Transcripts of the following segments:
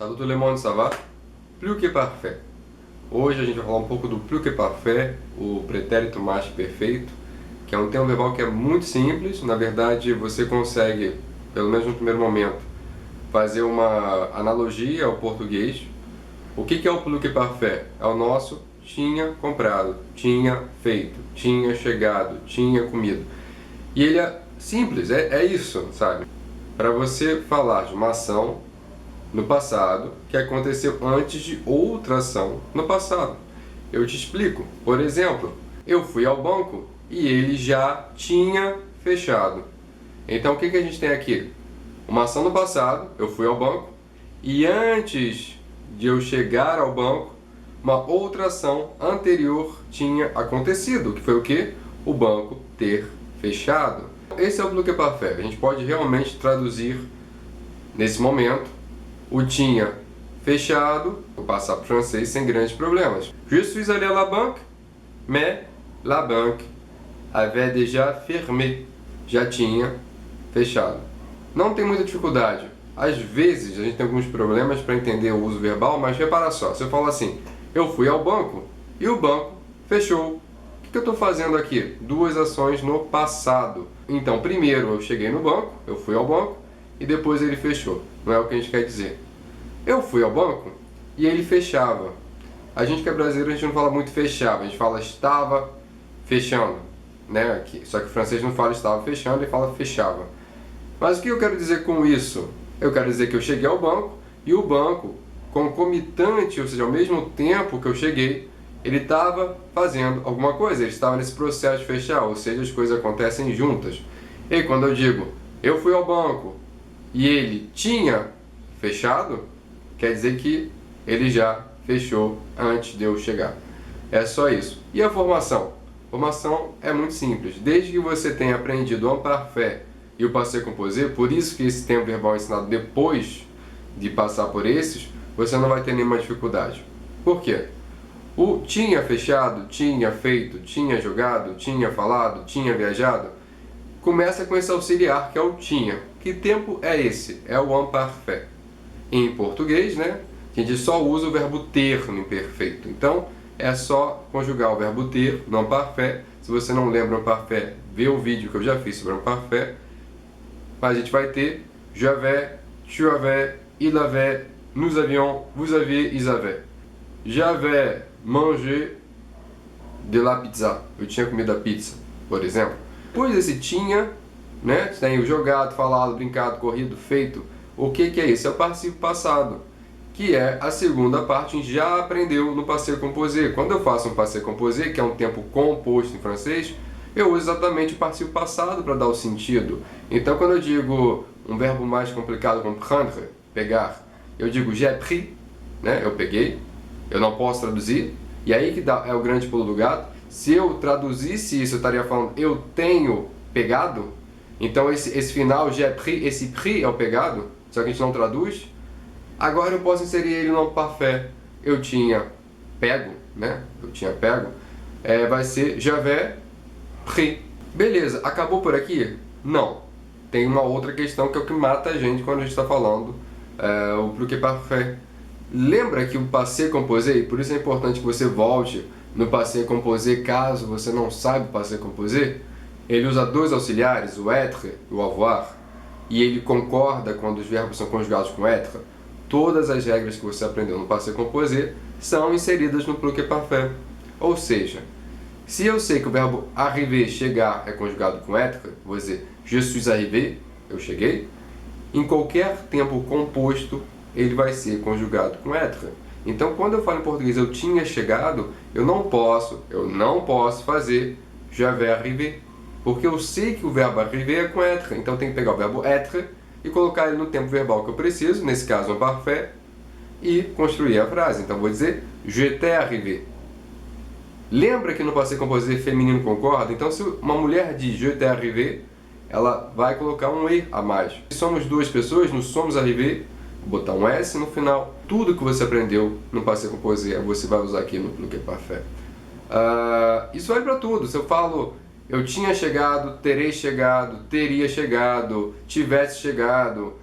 Salut tout le monde, ça va? Plus que parfait. Hoje a gente vai falar um pouco do plus que parfait, o pretérito mais perfeito, que é um termo verbal que é muito simples. Na verdade, você consegue, pelo menos no primeiro momento, fazer uma analogia ao português. O que é o plus que parfait? É o nosso tinha comprado, tinha feito, tinha chegado, tinha comido. E ele é simples, é isso, sabe? Para você falar de uma ação no passado que aconteceu antes de outra ação no passado. Eu te explico. Por exemplo, eu fui ao banco e ele já tinha fechado. Então o que a gente tem aqui? Uma ação no passado, eu fui ao banco, e antes de eu chegar ao banco, uma outra ação anterior tinha acontecido, que foi o quê? O banco ter fechado. Esse é o plus que parfait. A gente pode realmente traduzir nesse momento o tinha fechado, vou passar para o francês sem grandes problemas. Je suis allé à la banque, mais la banque avait déjà fermé. Já tinha fechado. Não tem muita dificuldade. Às vezes a gente tem alguns problemas para entender o uso verbal, mas repara só, se eu falo assim, eu fui ao banco e o banco fechou. O que eu estou fazendo aqui? Duas ações no passado. Então, primeiro eu cheguei no banco, eu fui ao banco, e depois ele fechou. Não é o que a gente quer dizer. Eu fui ao banco e ele fechava. A gente que é brasileiro, a gente não fala muito fechava, a gente fala estava fechando, né? Só que o francês não fala estava fechando, ele fala fechava. Mas o que eu quero dizer com isso? Eu quero dizer que eu cheguei ao banco e o banco, concomitante, ou seja, ao mesmo tempo que eu cheguei, ele estava fazendo alguma coisa, ele estava nesse processo de fechar, ou seja, as coisas acontecem juntas. E quando eu digo eu fui ao banco e ele tinha fechado, quer dizer que ele já fechou antes de eu chegar. É só isso. E a formação? A formação é muito simples. Desde que você tenha aprendido o imparfait e o passé composé, por isso que esse tempo verbal é ensinado depois de passar por esses, você não vai ter nenhuma dificuldade. Por quê? O tinha fechado, tinha feito, tinha jogado, tinha falado, tinha viajado, começa com esse auxiliar que é o tinha. Que tempo é esse? É o imparfait. Em português, né, a gente só usa o verbo ter no imperfeito. Então, é só conjugar o verbo ter no imparfait. Se você não lembra o imparfait, vê o vídeo que eu já fiz sobre o imparfait. Mas a gente vai ter j'avais, tu avais, il avait, nous avions, vous aviez, ils avaient. J'avais mangé de la pizza. Eu tinha comido a pizza, por exemplo. Depois desse tinha, né, tem o jogado, falado, brincado, corrido, feito. O que é isso? É o participo passado, que é a segunda parte, a gente já aprendeu no passé composé. Quando eu faço um passé composé, que é um tempo composto em francês, eu uso exatamente o participo passado para dar o sentido. Então, quando eu digo um verbo mais complicado como prendre, pegar, eu digo j'ai pris, né? Eu peguei, eu não posso traduzir, e aí que é o grande pulo do gato. Se eu traduzisse isso, eu estaria falando eu tenho pegado. Então esse final, j'ai pris, esse pris é o pegado, só que a gente não traduz. Agora eu posso inserir ele no parfait. Eu tinha pego, né? Eu tinha pego. Vai ser j'avais pris. Beleza, acabou por aqui? Não. Tem uma outra questão que é o que mata a gente quando a gente está falando o plus que parfait. Lembra que o passé composé, e por isso é importante que você volte no passé composé caso você não saiba o passé composé, ele usa dois auxiliares, o être e o avoir, e ele concorda quando os verbos são conjugados com être. Todas as regras que você aprendeu no passé composé são inseridas no plus que parfait. Ou seja, se eu sei que o verbo arriver, chegar, é conjugado com être, vou dizer je suis arrivé, eu cheguei, em qualquer tempo composto ele vai ser conjugado com être. Então, quando eu falo em português eu tinha chegado, eu não posso fazer j'avais arrivé, porque eu sei que o verbo arriver é com être. Então, eu tenho que pegar o verbo être e colocar ele no tempo verbal que eu preciso, nesse caso um parfait, e construir a frase. Então, vou dizer j'étais arrivé. Lembra que no passé composé feminino concorda? Então, se uma mulher diz j'étais arrivé, ela vai colocar um e a mais. Se somos duas pessoas, nos somos arrivé, botar um S no final. Tudo que você aprendeu no passé composé você vai usar aqui no plus que parfait. Isso vale para tudo. Se eu falo eu tinha chegado, terei chegado, teria chegado, tivesse chegado,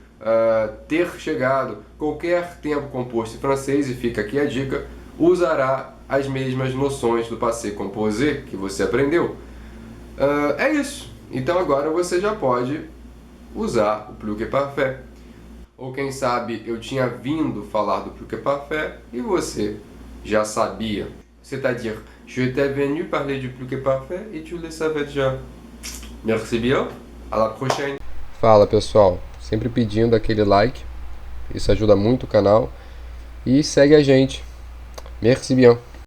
ter chegado qualquer tempo composto em francês, e fica aqui a dica, usará as mesmas noções do passé composé que você aprendeu. É isso. Então agora você já pode usar o plus que parfait. Ou quem sabe eu tinha vindo falar do plus que parfait e você já sabia. C'est-à-dire, je t'ai venu parler du plus que parfait et tu le savais déjà. Merci bien. À la prochaine. Fala pessoal, sempre pedindo aquele like, isso ajuda muito o canal, e segue a gente. Merci bien.